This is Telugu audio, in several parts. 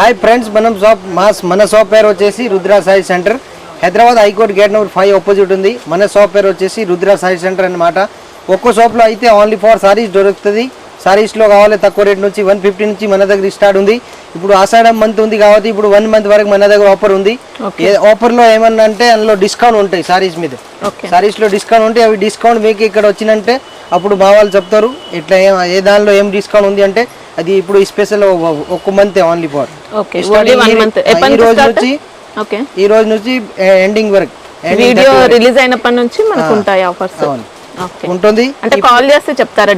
హాయ్ ఫ్రెండ్స్, మన షాప్ పేరు వచ్చేసి Rudra Sai centre, Hyderabad high court gate number 5 opposite ఉంది. మన షాప్ పేరు వచ్చేసి రుద్ర సాయి సెంటర్ అన్నమాట. ఒక్కో షాప్లో అయితే ఓన్లీ ఫర్ సారీస్ దొరుకుతుంది. సారీస్లో కావాలి తక్కువ రేట్ నుంచి 150 నుంచి మన దగ్గర స్టార్ట్ ఉంది. ఇప్పుడు ఆషాఢం మంత్ ఉంది కాబట్టి ఇప్పుడు 1 మంత్ వరకు మన దగ్గర ఆఫర్ ఉంది. ఆఫర్లో ఏమన్నా అంటే అందులో డిస్కౌంట్ ఉంటాయి. సారీస్ మీద సారీస్లో డిస్కౌంట్ ఉంటాయి. అవి డిస్కౌంట్ మీకు ఇక్కడ వచ్చినంటే అప్పుడు మా వాళ్ళు చెప్తారు ఇట్లా ఏ దానిలో ఏం డిస్కౌంట్ ఉంది అంటే అది ఇప్పుడు స్పెషల్ ఒక్క మంత్ ఓన్లీ ఫర్ ఈ రోజు నుంచి ఎండింగ్ వరకు వీడియో రిలీజ్ అయినప్పటి నుంచి మనకు ఉంటాయి ఆఫర్స్ ఉంటుంది. అంటే కాల్ చేస్తే చెప్తారా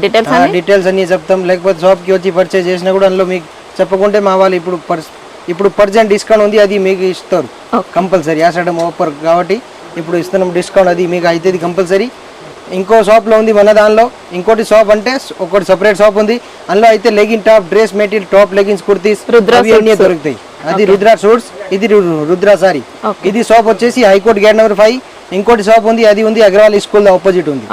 డీటెయిల్స్ అన్ని చెప్తాం. లేకపోతే షాప్ కి వచ్చి పర్చేజ్ చేసినా కూడా అందులో మీకు చెప్పకుంటే మా వాళ్ళు ఇప్పుడు % డిస్కౌంట్ ఉంది, అది మీకు ఇస్తారు కంపల్సరీ. ఆషాఢం ఆఫర్ కాబట్టి ఇప్పుడు ఇస్తున్నాం డిస్కౌంట్, అది మీకు అవుతుంది కంపల్సరీ. ఇంకో షాప్లో ఉంది మన దానిలో. ఇంకోటి షాప్ అంటే ఒకటి సపరేట్ షాప్ ఉంది, అందులో అయితే legging top, dress material, top, leggings, kurtis అన్నీ దొరుకుతాయి. అది రుద్ర సూట్స్, ఇది రుద్ర సారీ. ఇది షాప్ వచ్చేసి హైకోర్టు గేట్ నెంబర్ 5. ఇంకోటి షాప్ ఉంది, అది ఉంది అగ్రవాల్ స్కూల్ ఆపోజిట్ ఉంది.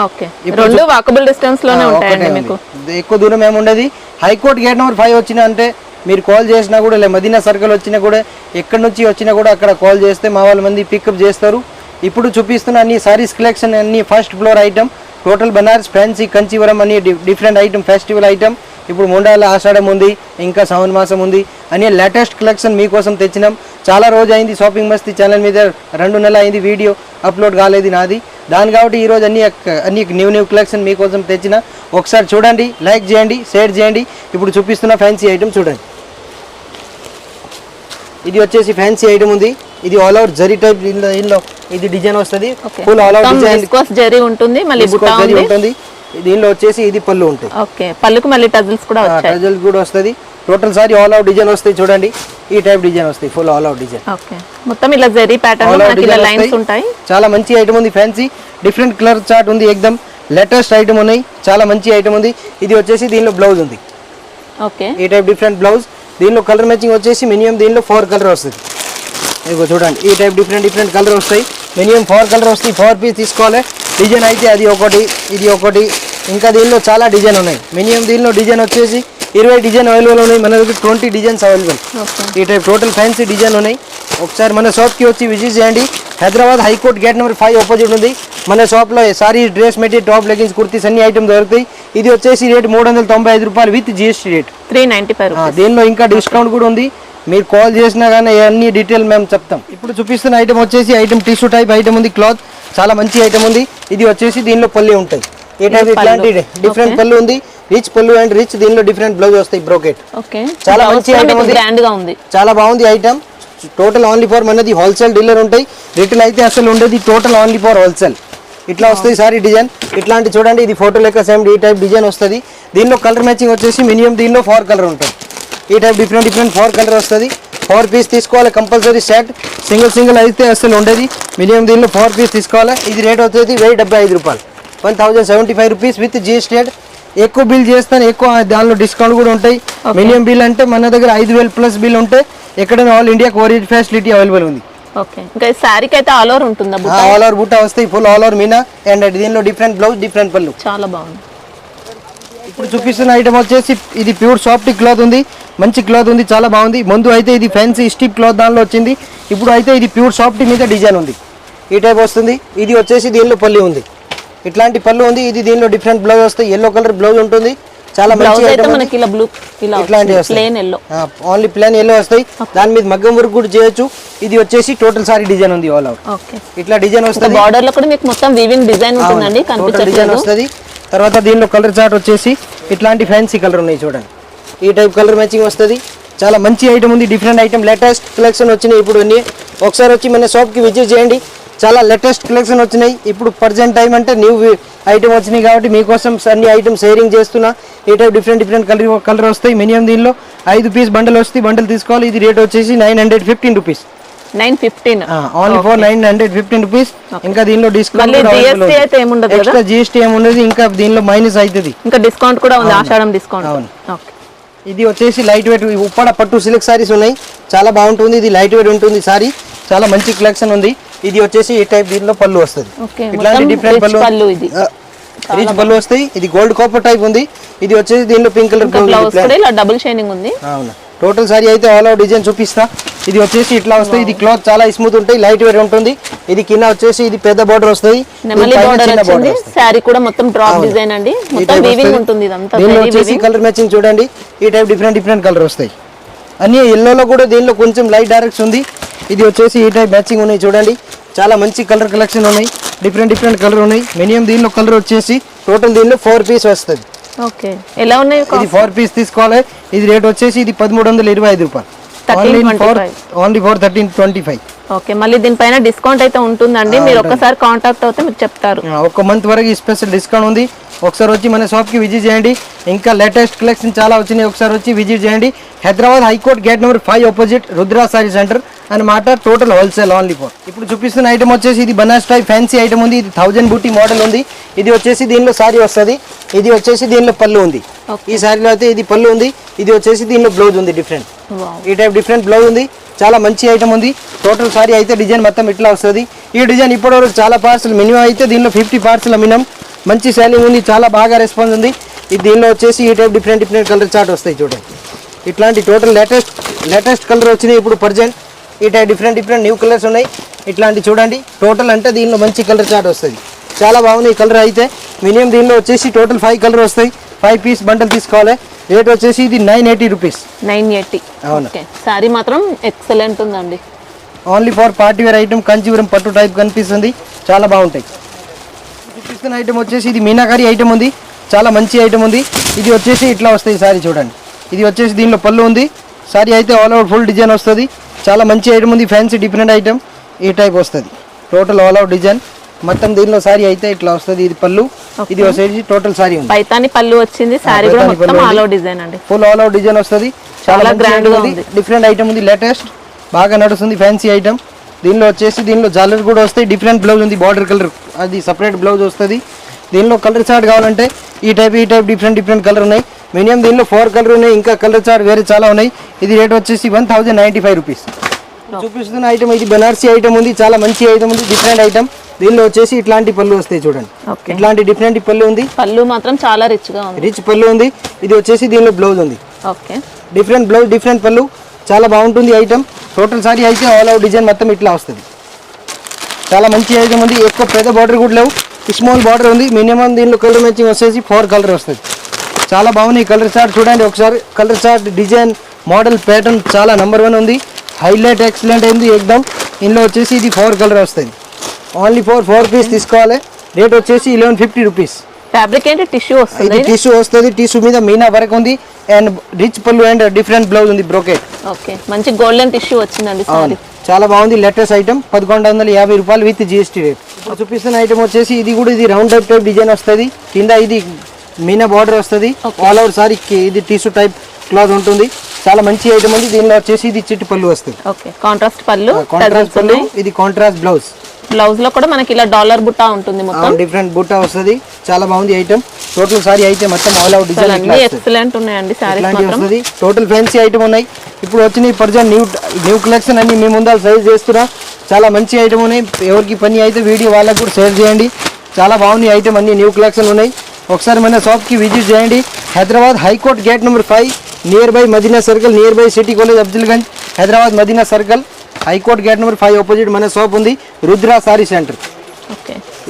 ఎక్కువ దూరం ఏముండదు. హైకోర్టు గేట్ నెంబర్ 5 వచ్చిన అంటే మీరు కాల్ చేసినా కూడా, లేదా మదీనా సర్కిల్ వచ్చినా కూడా, ఎక్కడి నుంచి వచ్చినా కూడా అక్కడ కాల్ చేస్తే మా వాళ్ళ మంది పికప్ చేస్తారు. ఇప్పుడు చూపిస్తున్న అన్ని సారీస్ కలెక్షన్ అన్ని first floor item, total Banaras, fancy, Kanchivaram అన్ని డిఫరెంట్ ఐటమ్, ఫెస్టివల్ ఐటమ్. ఇప్పుడు ముండాల ఆషాఢం ఉంది, ఇంకా శ్రావణ మాసం ఉంది అని లేటెస్ట్ కలెక్షన్ మీకోసం తెచ్చినాం. చాలా రోజు అయింది షాపింగ్ మస్తీ ఛానల్ మీద 2 నెలలు అయింది వీడియో అప్లోడ్ కాలేదు నాది. దాని కాబట్టి ఈరోజు అన్ని న్యూ కలెక్షన్ మీకోసం తెచ్చిన. ఒకసారి చూడండి, లైక్ చేయండి, షేర్ చేయండి. ఇప్పుడు చూపిస్తున్న ఫ్యాన్సీ ఐటమ్ చూడండి. ఇది వచ్చేసి ఫ్యాన్సీ ఐటమ్ ఉంది. ఇది ఆల్ అవుట్ జరీ టైప్, ఇందులో ఇది డిజైన్ వస్తుంది. Full all out design zari ఉంటుంది, మళ్ళీ బుట్ట ఉంటుంది. దీనిలో వచ్చేసి ఇది పళ్ళు ఉంటుంది. ఓకే, పళ్ళుకు మళ్ళీ టజిల్స్ కూడా వచ్చాయి. టజిల్స్ కూడా వస్తుంది. Total sorry all out design వస్తాయి. చూడండి, ఈ టైప్ డిజైన్ వస్తాయి, full all out design. Okay, మొత్తం ఇలా జరీ ప్యాటర్న్ మనకి ఇలా లైన్స్ ఉంటాయి. చాలా మంచి ఐటమ్ ఉంది. ఫ్యాన్సీ డిఫరెంట్ కలర్ చార్ట్ ఉంది, ఎక్దమ్ లేటెస్ట్ ఐటమ్ ఉన్నాయి. చాలా మంచి ఐటమ్ ఉంది. ఇది వచ్చేసి దీనిలో బ్లౌజ్ ఉంది. ఓకే, ఈ టైప్ డిఫరెంట్ బ్లౌజ్. దీనిలో కలర్ మ్యాచింగ్ వచ్చేసి మినిమం దీనిలో 4 కలర్ వస్తుంది. ఇదిగో చూడండి, ఈ టైప్ డిఫరెంట్ కలర్ వస్తాయి. మినిమం 4 కలర్ వస్తాయి. 4 పీస్ తీసుకోవాలి. డిజైన్ అయితే అది ఒకటి, ఇది ఒకటి, ఇంకా దీనిలో చాలా డిజైన్ ఉన్నాయి. మినిమం దీనిలో డిజైన్ వచ్చేసి 20 డిజైన్ అవైలబుల్ ఉన్నాయి. మన దగ్గర 20 డిజైన్స్ అవైలబుల్. ఈ టైప్ టోటల్ ఫ్యాన్సీ డిజైన్ ఉన్నాయి. ఒకసారి మన షాప్కి వచ్చి విజిట్ చేయండి. Hyderabad high court gate number 5 opposite ఉంది. మన షాప్లో sorry, dress material, top, leggings, kurtis అన్ని ఐటమ్ దొరుకుతాయి. ఇది వచ్చేసి రేట్ 395 రూపాయలు విత్ GST రేట్ 395. దీనిలో ఇంకా డిస్కౌంట్ కూడా ఉంది. మీరు కాల్ చేసినా కానీ అన్ని డీటెయిల్ మేము చెప్తాం. ఇప్పుడు చూపిస్తున్న ఐటమ్ వచ్చేసి ఐటమ్ టిష్యూ టైప్ ఐటమ్ ఉంది. క్లాత్ చాలా మంచి ఐటమ్ ఉంది. ఇది వచ్చేసి దీనిలో పళ్ళు ఉంటాయి. ఏ టైప్ ఇట్లాంటి డిఫరెంట్ పళ్ళు ఉంది. రిచ్ పళ్ళు అండ్ రిచ్, దీనిలో డిఫరెంట్ బ్లౌజ్ వస్తాయి. బ్రోకెట్ చాలా మంచి ఐటమ్ ఉంది. చాలా బాగుంది ఐటమ్. టోటల్ ఓన్లీ ఫర్ మనది హోల్సేల్ డీలర్ ఉంటాయి. రిటైల్ అయితే అసలు ఉండేది. Total only for wholesale. ఇట్లా వస్తుంది సారీ డిజైన్. ఇట్లాంటి చూడండి, ఇది ఫోటో లెక్క సేమ్ ఈ టైప్ డిజైన్ వస్తుంది. దీనిలో కలర్ మ్యాచింగ్ వచ్చేసి మినిమం దీనిలో 4 కలర్ ఉంటుంది. ఈ టైప్ డిఫరెంట్ 4 కలర్ వస్తుంది. 4 పీస్ తీసుకోవాలి కంపల్సరీ. సెట్ సింగిల్ అయితే అసలు ఉండేది. మినిమం దీనిలో 4 పీస్ తీసుకోవాలి. ఇది రేట్ వచ్చేది 1075 రూపాయలు, 1075 రూపీస్ విత్ GST రేట్. ఎక్కువ బిల్ చేస్తాను, ఎక్కువ దానిలో డిస్కౌంట్ కూడా ఉంటాయి. మినిమం బిల్ అంటే మన దగ్గర 5000 ప్లస్ బిల్ ఉంటే ఎక్కడైనా all India courier facility available ఉంది. ఆల్ ఓవర్ బుట్ట వస్తాయి. Full all over Meena and దీనిలో డిఫరెంట్ బ్లౌజ్, డిఫరెంట్ పళ్ళు. చాలా బాగుంది. ఇప్పుడు చూపిస్తున్న ఐటమ్ వచ్చేసి ఇది ప్యూర్ సాఫ్ట్ క్లాత్ ఉంది. మంచి క్లాత్ ఉంది, చాలా బాగుంది. ముందు అయితే ఇది ఫ్యాన్సీ స్టిప్ క్లాత్ దానిలో వచ్చింది. ఇప్పుడు అయితే ఇది ప్యూర్ సాఫ్ట్ మీద డిజైన్ ఉంది. ఈ టైప్ వస్తుంది. ఇది వచ్చేసి దీనిలో పళ్ళు ఉంది. ఇట్లాంటి పళ్ళు ఉంది. ఇది దీనిలో డిఫరెంట్ బ్లౌజ్ వస్తాయి. ఎల్లో కలర్ బ్లౌజ్ ఉంటుంది. చాలా మంచి ఐటమ్. ఇట్లాంటి ఓన్లీ ప్లేన్ ఎల్లో వస్తాయి. దాని మీద మగ్గం వర్క్ కూడా చేయొచ్చు. ఇది వచ్చేసి టోటల్ సారీ డిజైన్ ఉంది. ఆల్ అవుట్ ఇట్లా డిజైన్ వస్తుంది. బార్డర్ లో కూడా మీకు మొత్తం వీవింగ్ డిజైన్ ఉంటుందండి, డిజైన్ వస్తుంది. తర్వాత దీనిలో కలర్ చార్ట్ వచ్చేసి ఇట్లాంటి ఫ్యాన్సీ కలర్ ఉన్నాయి. చూడండి, ఈ టైప్ కలర్ మ్యాచింగ్ వస్తుంది. చాలా మంచి ఐటమ్ ఉంది. డిఫరెంట్ ఐటమ్, లేటెస్ట్ కలెక్షన్ వచ్చినాయి. ఇప్పుడు అన్ని ఒకసారి వచ్చి మన షాప్కి విజిట్ చేయండి. చాలా లేటెస్ట్ కలెక్షన్ వచ్చినాయి. ఇప్పుడు ప్రజెంట్ టైం అంటే న్యూ ఐటమ్ వచ్చినాయి కాబట్టి మీకోసం అన్ని ఐటమ్ షేరింగ్ చేస్తున్నా. ఈ టైప్ డిఫరెంట్ కలర్ వస్తాయి. మినిమం దీనిలో 5 పీస్ బండల్ వస్తాయి. బండల్ తీసుకోవాలి. ఇది రేట్ వచ్చేసి 915 రూపీస్. 915 only for 915 rupees. ఇంకా దీనిలో డిస్కౌంట్ ఎక్స్ట్రా GST ఏముండదు. ఇంకా దీనిలో మైనస్ అవుతుంది. ఇంకా డిస్కౌంట్ కూడా ఉంది, ఆషాఢం డిస్కౌంట్. ఇది వచ్చేసి లైట్ వెయిట్ ఉప్పాడ పట్టు సిల్క్ సారీస్ ఉన్నాయి. చాలా బాగుంటుంది. ఇది లైట్ వెయిట్ ఉంటుంది సారీ. చాలా మంచి కలెక్షన్ ఉంది. ఇది వచ్చేసి ఈ టైప్ దీనిలో పళ్ళు వస్తుంది. ఇట్లాంటి డిఫరెంట్ పళ్ళు, రిచ్ పళ్ళు వస్తాయి. ఇది గోల్డ్ కాపర్ టైప్ ఉంది. ఇది వచ్చేసి దీనిలో పింక్ కలర్ డబుల్ షైనింగ్ ఉంది. అవునా, టోటల్ సారీ అయితే ఆల్ అవుట్ డిజైన్ చూపిస్తా. ఇది వచ్చేసి ఇట్లా వస్తుంది. ఇది క్లాత్ చాలా స్మూత్ ఉంటాయి, లైట్ వెయిట్ ఉంటుంది. ఇది కింద వచ్చేసి ఇది పెద్ద బార్డర్ వస్తుంది, నెమలి బార్డర్ వచ్చింది. సారీ కూడా మొత్తం డ్రాప్ డిజైన్ అండి, మొత్తం వీవింగ్ ఉంటుంది ఇదంతా. దీనిలో వచ్చేసి కలర్ మ్యాచింగ్ చూడండి, ఈ టైప్ డిఫరెంట్ కలర్ వస్తాయి. అన్ని ఎల్లోలో కూడా దీనిలో కొంచెం లైట్ డైరెక్ట్స్ ఉంది. ఇది వచ్చేసి ఈ టైప్ మ్యాచింగ్ ఉన్నాయి చూడండి, చాలా మంచి కలర్ కలెక్షన్ ఉన్నాయి, డిఫరెంట్ కలర్ ఉన్నాయి. మినిమం దీనిలో కలర్ వచ్చేసి టోటల్ దీనిలో 4 పీస్ వస్తుంది. ఓకే, ఎలా ఉన్నాయి? ఇది 4 పీస్ తీసుకోవాలి. ఇది రేట్ వచ్చేసి ఇది 1325 రూపాయలు, ఓన్లీ ఫర్ 1325. ఓకే, మళ్ళీ దీనిపైన డిస్కౌంట్ అయితే ఉంటుందండి. మీరు ఒక్కసారి కాంటాక్ట్ అవుతే మీకు చెప్తారు. ఒక మంత్ వరకు స్పెషల్ డిస్కౌంట్ ఉంది. ఒకసారి వచ్చి మన షాప్కి విజిట్ చేయండి. ఇంకా లేటెస్ట్ కలెక్షన్ చాలా వచ్చినాయి, ఒకసారి వచ్చి విజిట్ చేయండి. Hyderabad high court gate number 5 opposite Rudra sari centre అన్నమాట. Total wholesale only for. ఇప్పుడు చూపిస్తున్న ఐటమ్ వచ్చేసి ఇది బనారస్ టైప్ ఫ్యాన్సీ ఐటమ్ ఉంది. ఇది 1000 బూటీ మోడల్ ఉంది. ఇది వచ్చేసి దీనిలో సారీ వస్తుంది, ఇది వచ్చేసి దీనిలో పళ్ళు ఉంది. ఈ సారీలో అయితే ఇది పళ్ళు ఉంది, ఇది వచ్చేసి దీనిలో బ్లౌజ్ ఉంది. డిఫరెంట్ ఈ టైప్ డిఫరెంట్ బ్లౌజ్ ఉంది, చాలా మంచి ఐటమ్ ఉంది. టోటల్ సారీ అయితే డిజైన్ మొత్తం ఇట్లా వస్తుంది. ఈ డిజైన్ ఇప్పటివరకు చాలా పార్సల్ మినిమం అయితే దీనిలో 50 పార్సల్ మినిమం. మంచి సెల్లింగ్ ఉంది, చాలా బాగా రెస్పాన్స్ ఉంది. ఇది దీనిలో వచ్చేసి ఈ టైప్ డిఫరెంట్ కలర్ చార్ట్ వస్తాయి చూడండి. ఇట్లాంటి టోటల్ లేటెస్ట్ కలర్ వచ్చినాయి ఇప్పుడు ప్రజెంట్. ఈ టైప్ డిఫరెంట్ న్యూ కలర్స్ ఉన్నాయి. ఇట్లాంటి చూడండి, టోటల్ అంటే దీనిలో మంచి కలర్ చార్ట్ వస్తుంది. చాలా బాగుంది ఈ కలర్ అయితే. మినిమం దీనిలో వచ్చేసి టోటల్ 5 కలర్ వస్తాయి. 5 పీస్ బండల్ తీసుకోవాలి. రేట్ వచ్చేసి ఇది 980 రూపీస్. 980. ఓకే, సారీ మాత్రం ఎక్సలెంట్ ఉందండి. Only for party wear item, Kanchivaram పట్టు టైప్ కనిపిస్తుంది, చాలా బాగుంటాయి. చూపిస్తున్న ఐటమ్ వచ్చేసి ఇది మీనాకారి ఐటమ్ ఉంది, చాలా మంచి ఐటమ్ ఉంది. ఇది వచ్చేసి ఇట్లా వస్తుంది సారీ చూడండి. ఇది వచ్చేసి దీనిలో పళ్ళు ఉంది. సారీ అయితే ఆల్ అవుట్ ఫుల్ డిజైన్ వస్తుంది, చాలా మంచి ఐటమ్ ఉంది. ఫ్యాన్సీ డిఫరెంట్ ఐటమ్ ఈ టైప్ వస్తుంది. టోటల్ ఆల్ అవుట్ డిజైన్ మొత్తం దీనిలో సారీ అయితే ఇట్లా వస్తుంది. ఇది పళ్ళు, ఇది వచ్చేసి టోటల్ సారీ ఉంది. పైతాని పళ్ళు వచ్చింది, సారీ కూడా మొత్తం ఆల్ అవుట్ డిజైన్ అండి, ఫుల్ ఆల్ అవుట్ డిజైన్ వస్తుంది. చాలా గ్రాండ్ ఉంది, డిఫరెంట్ ఐటమ్ ఉంది, లేటెస్ట్ బాగా నడుస్తుంది ఫ్యాన్సీ ఐటమ్. దీనిలో వచ్చేసి దీనిలో జాలర్ కూడా వస్తాయి. డిఫరెంట్ బ్లౌజ్ ఉంది, బార్డర్ కలర్ అది సపరేట్ బ్లౌజ్ వస్తుంది. దీనిలో కలర్ చార్ట్ కావాలంటే ఈ టైప్ డిఫరెంట్ కలర్ ఉన్నాయి. మినిమం దీనిలో 4 కలర్ ఉన్నాయి, ఇంకా కలర్ చార్ట్ వేరే చాలా ఉన్నాయి. ఇది రేట్ వచ్చేసి 1095 రూపీస్. చూపిస్తున్న ఐటమ్ ఇది బనారసీ ఐటమ్ ఉంది, చాలా మంచి ఐటమ్ ఉంది, డిఫరెంట్ ఐటమ్. దీనిలో వచ్చేసి ఇట్లాంటి పళ్ళు వస్తాయి చూడండి, ఇట్లాంటి డిఫరెంట్ పళ్ళు ఉంది. పళ్ళు మాత్రం చాలా రిచ్ గా ఉంది, రిచ్ పళ్ళు ఉంది. ఇది వచ్చేసి దీనిలో బ్లౌజ్ ఉంది. ఓకే, డిఫరెంట్ బ్లౌజ్, డిఫరెంట్ పళ్ళు, చాలా బాగుంటుంది ఐటమ్. టోటల్ సారీ అయితే ఆల్ అవుట్ డిజైన్ మొత్తం ఇట్లా వస్తుంది. చాలా మంచి ఐటమ్ ఉంది. ఎక్కువ పెద్ద బార్డర్ కూడా లేవు, స్మాల్ బార్డర్ ఉంది. మినిమం దీనిలో కలర్ మ్యాచింగ్ వచ్చేసి 4 కలర్ వస్తుంది. చాలా బాగుంది కలర్ చార్ట్ చూడండి ఒకసారి. Colour chart design model pattern చాలా నెంబర్ 1 ఉంది, హైలైట్ ఎక్సలెంట్ అయింది ఎక్దమ్. ఇందులో వచ్చేసి ఇది 4 కలర్ వస్తుంది. ఓన్లీ 4 పీస్ తీసుకోవాలి. రేట్ వచ్చేసి 1150 రూపీస్. ఫ్యాబ్రిక్ ఏంటి? టిష్యూ వస్తుంది. ఇది టిష్యూ వస్తుంది, టిష్యూ మీద మీనా వర్క్ ఉంది అండ్ రిచ్ పళ్ళు అండ్ డిఫరెంట్ బ్లౌజ్ ఉంది బ్రోకెట్. ఓకే, మంచి గోల్డెన్ టిష్యూ వచ్చిందండి సారీ, చాలా బాగుంది. లేటెస్ట్ ఐటమ్ 1150 రూపాయలు విత్ GST రేట్. ఇప్పుడు చూపిస్తున్న ఐటమ్ వచ్చేసి ఇది కూడా ఇది రౌండ్ టైప్ డిజైన్ వస్తుంది. కింద ఇది మీనా బార్డర్ వస్తుంది. ఆల్ ఓవర్ సారీ ఇది టిష్యూ టైప్ క్లాత్ ఉంటుంది. చాలా మంచి ఐటమ్ ఉంది. దీనిలో వచ్చేసి ఇది చిట్టి పళ్ళు వస్తుంది. ఓకే, కాంట్రాస్ట్ పళ్ళు, ఇది కాంట్రాస్ట్ బ్లౌజ్. బ్లౌజ్ లో కూడా మనకి ఇలా డాలర్ బుట్ట ఉంటుంది, మొత్తం డిఫరెంట్ బుట్ట వస్తుంది. చాలా బాగుంది ఐటమ్. టోటల్ సారీ అయితే మొత్తం ఆల్ అవుట్ డిజైన్ అన్ని ఎక్సలెంట్ ఉన్నాయండి సారీస్ మాత్రం. వస్తుంది. టోటల్ ఫ్యాన్సీ ఐటమ్ ఉన్నాయి. ఇప్పుడు వచ్చిన ప్రజెంట్ న్యూ కలెక్షన్ అన్ని మీ ముందర సైజ్ చేస్తున్నా. చాలా మంచి ఐటమ్ ఉన్నాయి. ఎవరికి పని అయితే వీడియో వాళ్ళకి కూడా షేర్ చేయండి. చాలా బాగుంది ఐటమ్, అన్ని న్యూ కలెక్షన్ ఉన్నాయి. ఒకసారి మన షాప్కి విజిట్ చేయండి. Hyderabad high court gate number 5 near by Madina circle, near by city college Afzalgunj, Hyderabad Madina circle, high court gate number 5 opposite మన షాప్ ఉంది, రుద్రా సారీ సెంటర్.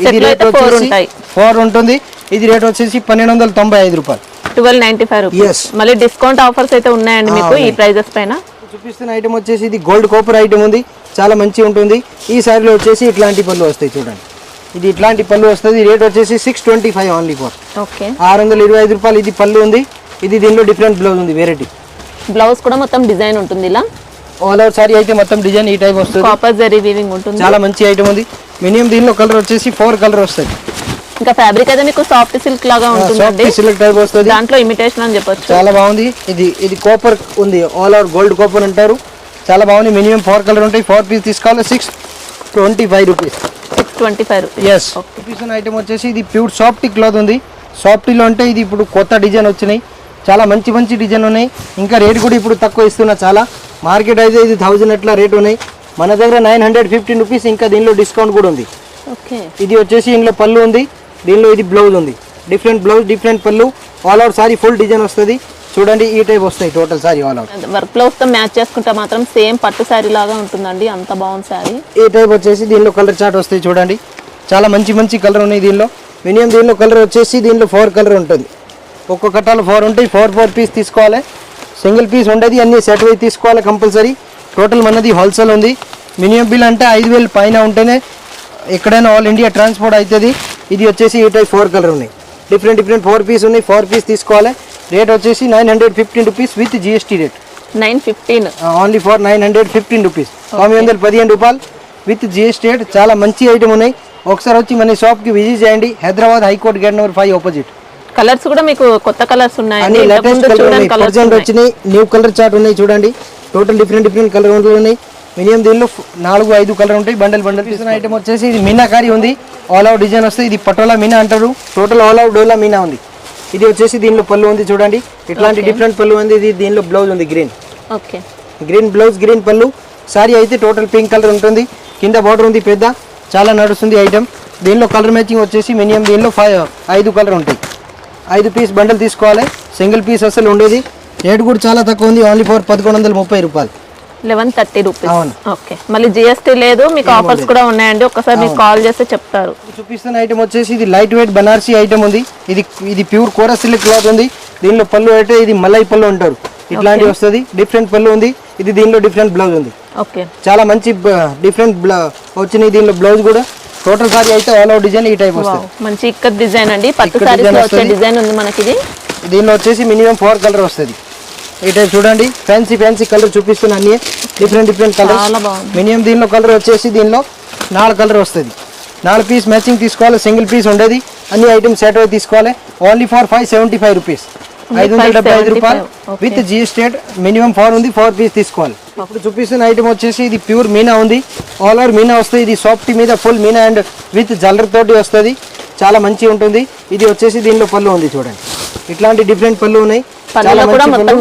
ఇది రేట్ వచ్చేసి 4 ఉంటుంది. ఇది రేట్ వచ్చేసి 1295 రూపాయలు, 1295 రూపీస్. మళ్ళీ డిస్కౌంట్ ఆఫర్స్ అయితే ఉన్నాయండి మీకు ఈ ప్రైజెస్ పైన. చూపిస్తున్న ఐటమ్ వచ్చేసి ఇది గోల్డ్ కాపర్ ఐటమ్ ఉంది, చాలా మంచి ఉంటుంది. ఈ సారీలో వచ్చేసి ఇట్లాంటి పళ్ళు వస్తాయి చూడండి. ఇది ఇట్లాంటి పళ్ళు వస్తుంది. రేట్ వచ్చేసి 625 ఓన్లీ ఫర్. ఓకే, 625 రూపాయలు. ఇది పళ్ళు ఉంది. ఇది దీనిలో డిఫరెంట్ బ్లౌజ్ ఉంది, వెరైటీ బ్లౌజ్ కూడా మొత్తం డిజైన్ ఉంటుంది. ఇలా ఆల్ ఓవర్ సారీ అయితే మొత్తం డిజైన్ ఈ టైప్ వస్తుంది. కాపర్ జరీ వీవింగ్ ఉంటుంది. చాలా మంచి ఐటమ్ ఉంది. మినిమం దీనిలో కలర్ వచ్చేసి 4 కలర్ వస్తుంది. ఇంకా ఫ్యాబ్రిక్ అయితే మీకు సాఫ్ట్ సిల్క్ లాగా ఉంటుంది, సిల్క్ టైప్ వస్తుంది. దాంట్లో ఇమిటేషన్ అని చెప్పొచ్చు. చాలా బాగుంది. ఇది కాపర్ ఉంది, ఆల్ ఓవర్ గోల్డ్ కాపర్ అంటారు. చాలా బాగుంది. మినిమం 4 కలర్ ఉంటాయి. 4 పీస్ తీసుకోవాలి. 625 రూపీస్. 625 రూపీస్. ఎస్. చూపిస్తున్న ఐటమ్ వచ్చేసి ఇది ప్యూర్ సాఫ్ట్ క్లాత్ ఉంది. సాఫ్టీలో అంటే ఇది ఇప్పుడు కొత్త డిజైన్ వచ్చినాయి. చాలా మంచి డిజైన్ ఉన్నాయి. ఇంకా రేట్ కూడా ఇప్పుడు తక్కువ ఇస్తున్నా. చాలా మార్కెట్ అయితే ఇది 1000 అట్లా రేట్ ఉన్నాయి. మన దగ్గర 915 రూపీస్. ఇంకా దీనిలో డిస్కౌంట్ కూడా ఉంది. ఓకే, ఇది వచ్చేసి ఇందులో పళ్ళు ఉంది. దీనిలో ఇది బ్లౌజ్ ఉంది. డిఫరెంట్ బ్లౌజ్, డిఫరెంట్ పళ్ళు, all over sorry full design వస్తుంది. చూడండి ఈ టైప్ వస్తాయి total sorry all out. Work blouse తో మ్యాచ్ చేసుకుంటే మాత్రం సేమ్ పట్టు శారీ లాగా ఉంటుందండి, అంత బాగుంది శారీ. ఈ టైప్ వచ్చేసి దీనిలో కలర్ చార్ట్ వస్తాయి చూడండి, చాలా మంచి మంచి కలర్ ఉన్నాయి దీనిలో. మినిమం దీనిలో కలర్ వచ్చేసి దీనిలో 4 కలర్ ఉంటుంది, ఒక్కొక్క కట్టాలు 4 ఉంటాయి. 4 పీస్ తీసుకోవాలి, సింగిల్ పీస్ ఉండేది, అన్ని సెట్ అయి తీసుకోవాలి కంపల్సరీ. టోటల్ మనది హోల్సేల్ ఉంది. మినిమం బిల్ అంటే 5,000 పైన ఉంటేనే ఎక్కడైనా ఆల్ ఇండియా ట్రాన్స్పోర్ట్ అవుతుంది. ఇది వచ్చేసి ఈ టైప్ 4 కలర్ ఉన్నాయి, డిఫరెంట్ 4 పీస్ ఉన్నాయి. 4 పీస్ తీసుకోవాలి. రేట్ వచ్చేసి 915 rupees with GST rate. 915 only for 915 rupees, 915 రూపాయలు విత్ జిఎస్టీ రేట్. చాలా మంచి ఐటమ్ ఉన్నాయి. ఒకసారి వచ్చి మన షాప్కి విజిట్ చేయండి. Hyderabad high court gate number 5 opposite. Colours కూడా మీకు కొత్త కలర్స్ ఉన్నాయి, వచ్చినాయి. న్యూ కలర్ చార్ట్ ఉన్నాయి చూడండి, టోటల్ డిఫరెంట్ కలర్ ఉన్నాయి. మినిమం దీనిలో 4-5 కలర్ ఉంటాయి. బండల్ తీసిన ఐటమ్ వచ్చేసి ఇది మీనాకారి ఉంది, ఆల్ అవుట్ డిజైన్ వస్తుంది. ఇది పటోలా మీనా అంటారు, టోటల్ ఆల్ అవుట్ డోలా మీనా ఉంది. ఇది వచ్చేసి దీనిలో పళ్ళు ఉంది చూడండి, ఇట్లాంటి డిఫరెంట్ పళ్ళు ఉంది. ఇది దీనిలో బ్లౌజ్ ఉంది గ్రీన్, గ్రీన్ బ్లౌజ్ గ్రీన్ పళ్ళు. సారీ అయితే టోటల్ పింక్ కలర్ ఉంటుంది, కింద బార్డర్ ఉంది పెద్ద, చాలా నడుస్తుంది ఐటమ్. దీనిలో కలర్ మ్యాచింగ్ వచ్చేసి మినిమం దీనిలో 5 కలర్ ఉంటాయి. 5 పీస్ బండల్ తీసుకోవాలి, సింగిల్ పీస్ అసలు ఉండేది. రేట్ కూడా చాలా తక్కువ ఉంది, ఓన్లీ ఫర్ 1130 రూపాయలు, 1130 రూపీస్. ఓకే, మళ్ళీ జిఎస్టీ లేదు, మీకు ఆఫర్స్ కూడా ఉన్నాయండి. ఒకసారి మీకు కాల్ చేస్తే చెప్తారు. చూపిస్తున్న ఐటమ్ వచ్చేసి ఇది లైట్ వెయిట్ బనారసీ ఐటమ్ ఉంది. ఇది ప్యూర్ కోరా సిల్క్ క్లాత్ ఉంది. దీనిలో పళ్ళు అయితే ఇది మల్లై పళ్ళు అంటారు, ఇట్లాంటి వస్తుంది. డిఫరెంట్ పళ్ళు ఉంది. ఇది దీనిలో డిఫరెంట్ బ్లౌజ్ ఉంది. ఓకే, చాలా మంచి డిఫరెంట్ వచ్చినాయి దీనిలో బ్లౌజ్ కూడా. టోటల్ సారీ అయితే ఆల్ అవుట్ డిజైన్ ఈ టైప్ వస్తుంది. మంచి ఇక్కత్ డిజైన్ అండి, పట్టు సారీస్ లో వచ్చే డిజైన్ ఉంది మనకి. దీనిలో వచ్చేసి మినిమం 4 కలర్ వస్తుంది. ఈ టైప్ చూడండి, ఫ్యాన్సీ కలర్ చూపిస్తున్నా, అన్ని డిఫరెంట్ కలర్. మినిమం దీనిలో కలర్ వచ్చేసి దీనిలో 4 కలర్ వస్తుంది. 4 పీస్ మ్యాచింగ్ తీసుకోవాలి, సింగిల్ పీస్ ఉండేది. అన్ని ఐటమ్స్ సెట్ అయి తీసుకోవాలి. ఓన్లీ ఫర్ 575 రూపీస్, 575 రూపాయలు విత్ జిఎస్టీ. మినిమం 4 ఉంది, 4 పీస్ తీసుకోవాలి. ఇప్పుడు చూపిస్తున్న ఐటమ్ వచ్చేసి ఇది ప్యూర్ మీనా ఉంది, ఆల్ ఓవర్ మీనా వస్తుంది. ఇది సాఫ్ట్ మీద ఫుల్ మీనా అండ్ విత్ జల్లర్ తోటి వస్తుంది, చాలా మంచిగా ఉంటుంది. ఇది వచ్చేసి దీనిలో పళ్ళు ఉంది చూడండి, ఇట్లాంటి డిఫరెంట్ పళ్ళు ఉన్నాయి.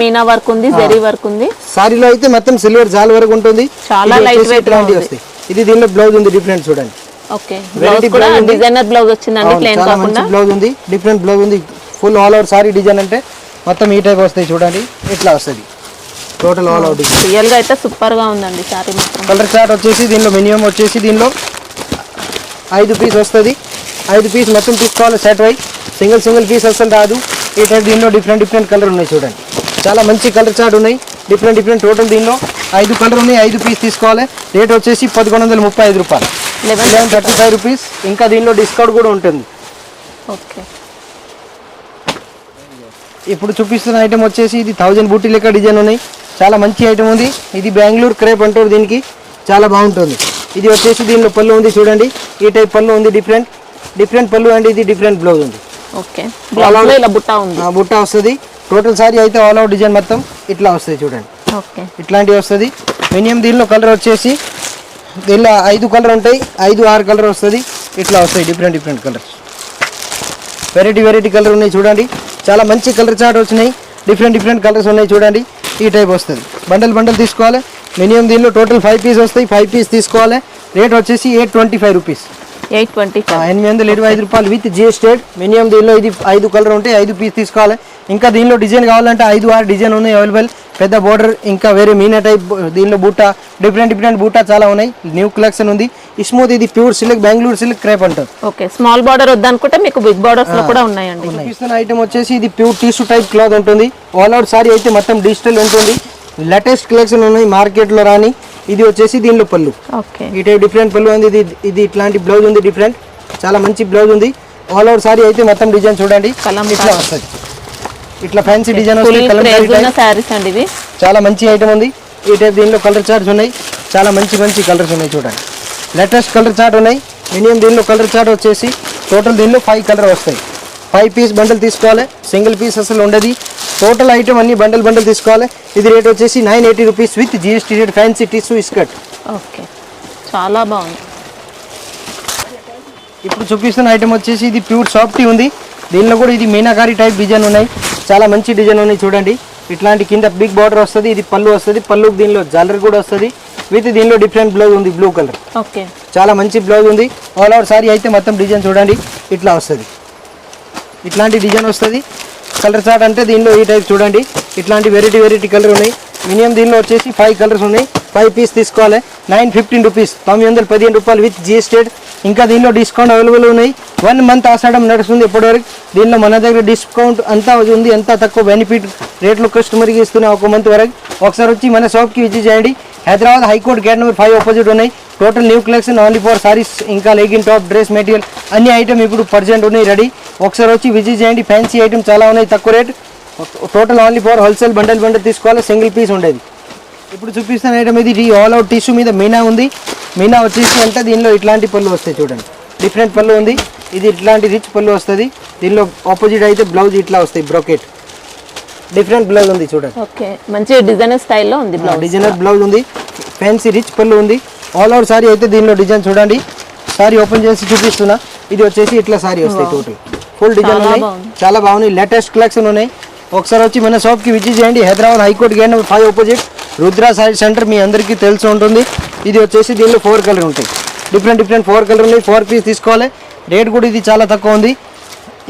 మీనా వర్క్ ఉంది, జరీ వర్క్ ఉంది. సారీలో అయితే మొత్తం సిల్వర్ జాల్ వరకు ఉంటుంది, చాలా లైట్ వెయిట్ వస్తాయి. ఇది దీనిలో బ్లౌజ్ ఉంది డిఫరెంట్ చూడండి. ఓకే, డిజైనర్ బ్లౌజ్ వచ్చిందండి, ప్లెయిన్ కాకుండా బ్లౌజ్ ఉంది, డిఫరెంట్ బ్లౌజ్ ఉంది. Full all over sorry design అంటే మొత్తం ఈ టైప్ వస్తాయి చూడండి, ఇట్లా వస్తుంది టోటల్ ఆల్ అవుట్. రియల్ గా అయితే సూపర్ గా ఉందండి సారీ మొత్తం. కలర్ చార్ట్ వచ్చేసి దీనిలో మినిమం వచ్చేసి దీనిలో 5 పీస్ వస్తుంది. 5 పీస్ మొత్తం తీసుకోవాలి సెట్ వై, సింగిల్ పీస్ అసలు రాదు. ఈ టైప్ దీనిలో డిఫరెంట్ కలర్ ఉన్నాయి చూడండి, చాలా మంచి కలర్ చార్ట్ ఉన్నాయి. డిఫరెంట్ టోటల్ దీనిలో 5 కలర్ ఉన్నాయి. 5 పీస్ తీసుకోవాలి. రేట్ వచ్చేసి 1135 రూపాయలు, 1135 రూపీస్. ఇంకా దీనిలో డిస్కౌంట్ కూడా ఉంటుంది. ఓకే, ఇప్పుడు చూపిస్తున్న ఐటమ్ వచ్చేసి ఇది 1000 బూటీ లెక్క డిజైన్ ఉన్నాయి, చాలా మంచి ఐటమ్ ఉంది. ఇది బెంగళూరు క్రేప్ అంటారు దీనికి, చాలా బాగుంటుంది. ఇది వచ్చేసి దీనిలో పళ్ళు ఉంది చూడండి, ఈ టైప్ పళ్ళు ఉంది. డిఫరెంట్ పళ్ళు అండ్ ఇది డిఫరెంట్ బ్లౌజ్ ఉంది. ఓకే, బ్లౌజ్ లో ఇలా బుట్ట ఉంది, బుట్ట వస్తుంది. టోటల్ సారీ అయితే ఆల్ అవుట్ డిజైన్ మొత్తం ఇట్లా వస్తుంది చూడండి. ఓకే, ఇట్లాంటివి వస్తుంది. మినిమం దీనిలో కలర్ వచ్చేసి దీనిలో 5 కలర్ ఉంటాయి, 5-6 కలర్ వస్తుంది. ఇట్లా వస్తాయి డిఫరెంట్ కలర్స్, వెరైటీ కలర్ ఉన్నాయి చూడండి. చాలా మంచి కలర్ చార్ట్ వచ్చినాయి, డిఫరెంట్ కలర్స్ ఉన్నాయి చూడండి. ఈ టైప్ వస్తుంది. బండల్ తీసుకోవాలి. మినిమం దీనిలో టోటల్ 5 పీస్ వస్తాయి. 5 పీస్ తీసుకోవాలి. రేట్ వచ్చేసి 825 రూపీస్, 825 రూపాయలు విత్ జిఎస్టీ. మినిమం దీనిలో ఇది 5 కలర్ ఉంటాయి, 5 పీస్ తీసుకోవాలి. ఇంకా దీనిలో డిజైన్ కావాలంటే 5-6 డిజైన్ ఉన్నాయి అవైలబుల్. పెద్ద బోర్డర్, ఇంకా వేరే మీనా టైప్, దీనిలో బూటా, డిఫరెంట్ బూటా చాలా ఉన్నాయి. న్యూ కలెక్షన్ ఉంది. స్మూత్, ఇది pure silk, Bengaluru silk crepe అంటారు. ఓకే, స్మాల్ బార్డర్ వద్దనుకుంటే మీకు బిగ్ బార్డర్స్ లో కూడా ఉన్నాయండి. చూపిస్తున్న ఐటమ్ వచ్చేసి ఇది ప్యూర్ టిష్యూ టైప్ క్లాత్ ఉంటుంది. ఆల్ అవుట్ సారీ అయితే మొత్తం డిజిటల్ ఉంటుంది. లేటెస్ట్ కలెక్షన్ ఉన్నాయి మార్కెట్ లో రాని. ఇది వచ్చేసి దీనిలో పళ్ళు, ఈ టైప్ డిఫరెంట్ పళ్ళు ఉంది. ఇది ఇట్లాంటి బ్లౌజ్ ఉంది, డిఫరెంట్, చాలా మంచి బ్లౌజ్ ఉంది. ఆల్ అవుట్ సారీ అయితే మొత్తం డిజైన్ చూడండి, ఇట్లా వస్తుంది. ఇట్లా ఫ్యాన్సీ డిజైన్ వస్తుంది. చాలా మంచి ఐటమ్ ఉంది. ఈ టైప్ దీనిలో కలర్ చార్ట్స్ ఉన్నాయి, చాలా మంచి కలర్స్ ఉన్నాయి చూడండి. లేటెస్ట్ కలర్ చార్ట్ ఉన్నాయి. మినిమం దీనిలో కలర్ చార్ట్ వచ్చేసి టోటల్ దీనిలో 5 కలర్ వస్తాయి. 5 పీస్ బండల్ తీసుకోవాలి, సింగిల్ పీస్ అసలు ఉండదు. టోటల్ ఐటమ్ అన్ని బండల్ తీసుకోవాలి. ఇది రేట్ వచ్చేసి 980 rupees with GST rate. Fancy tissue skirt. Okay, చాలా బాగుంది. ఇప్పుడు చూపిస్తున్న ఐటమ్ వచ్చేసి ఇది ప్యూర్ సాఫ్టీ ఉంది. దీనిలో కూడా ఇది మీనాకారి టైప్ డిజైన్ ఉన్నాయి, చాలా మంచి డిజైన్ ఉన్నాయి చూడండి. ఇట్లాంటి కింద బిగ్ బార్డర్ వస్తుంది. ఇది పళ్ళు వస్తుంది, పళ్ళుకి దీనిలో జాలర్ కూడా వస్తుంది విత్ దీనిలో డిఫరెంట్ బ్లౌజ్ ఉంది, బ్లూ కలర్. ఓకే, చాలా మంచి బ్లౌజ్ ఉంది. ఆల్ ఓవర్ సారీ అయితే మొత్తం డిజైన్ చూడండి, ఇట్లా వస్తుంది. ఇట్లాంటి డిజైన్ వస్తుంది. కలర్ చార్ట్ అంటే దీనిలో ఈ టైప్ చూడండి, ఇట్లాంటి వెరైటీ కలర్ ఉన్నాయి. మినిమం దీనిలో వచ్చేసి 5 కలర్స్ ఉన్నాయి. 5 పీస్ తీసుకోవాలి. 915 రూపీస్, 915 రూపాయలు విత్ జిఎస్టీ. ఇంకా దీనిలో డిస్కౌంట్ అవైలబుల్ ఉన్నాయి. 1 మంత్ ఆషాఢం నడుస్తుంది ఇప్పటివరకు. దీనిలో మన దగ్గర డిస్కౌంట్ అంతా ఉంది, అంతా తక్కువ బెనిఫిట్ రేట్లో కస్టమర్కి ఇస్తున్నాయి 1 మంత్ వరకు. ఒకసారి వచ్చి మన షాప్కి విజిట్ చేయండి. Hyderabad high court gate number 5 opposite ఉన్నాయి. Total new collection only for saris, ఇంకా లెగిన్ టాప్, డ్రెస్ మెటీరియల్ అన్ని ఐటమ్ ఇప్పుడు ప్రజెంట్ ఉన్నాయి రెడీ. ఒకసారి వచ్చి విజిట్ చేయండి. ఫ్యాన్సీ ఐటమ్ చాలా ఉన్నాయి తక్కువ rate. Total only for wholesale bundle తీసుకోవాలి, సింగిల్ పీస్ ఉండేది. ఇప్పుడు చూపిస్తున్న ఐటమ్ ఇది ఆల్ అవుట్ టిష్యూ మీద మీనా ఉంది. మీనా వచ్చేసి అంటే దీనిలో ఇట్లాంటి పళ్ళు వస్తాయి చూడండి. డిఫరెంట్ పళ్ళు ఉంది. ఇది ఇట్లాంటి రిచ్ పళ్ళు వస్తుంది. దీనిలో ఆపోజిట్ అయితే బ్లౌజ్ ఇట్లా వస్తాయి, బ్రోకెట్ డిఫరెంట్ బ్లౌజ్ ఉంది చూడండి. ఓకే, మంచి డిజైనర్ స్టైల్లో ఉంది బ్లౌజ్. డిజైనర్ బ్లౌజ్ ఉంది, ఫ్యాన్సీ రిచ్ పళ్ళు ఉంది. ఆల్ అవుట్ సారీ అయితే దీనిలో డిజైన్ చూడండి. సారీ ఓపెన్ చేసి చూపిస్తున్నా. ఇది వచ్చేసి ఇట్లా సారీ వస్తాయి టోటల్ ఫుల్ డిజైన్ ఉన్నాయి. చాలా బాగున్నాయి, లేటెస్ట్ కలెక్షన్ ఉన్నాయి. ఒకసారి వచ్చి మన షాప్కి విజిట్ చేయండి. Hyderabad high court gate number 5 opposite Rudra sari centre, మీ అందరికీ తెలిసి ఉంటుంది. ఇది వచ్చేసి దీనిలో 4 కలర్ ఉంటాయి. డిఫరెంట్ 4 కలర్ ఉన్నాయి. 4 పీస్ తీసుకోవాలి. రేట్ కూడా ఇది చాలా తక్కువ ఉంది.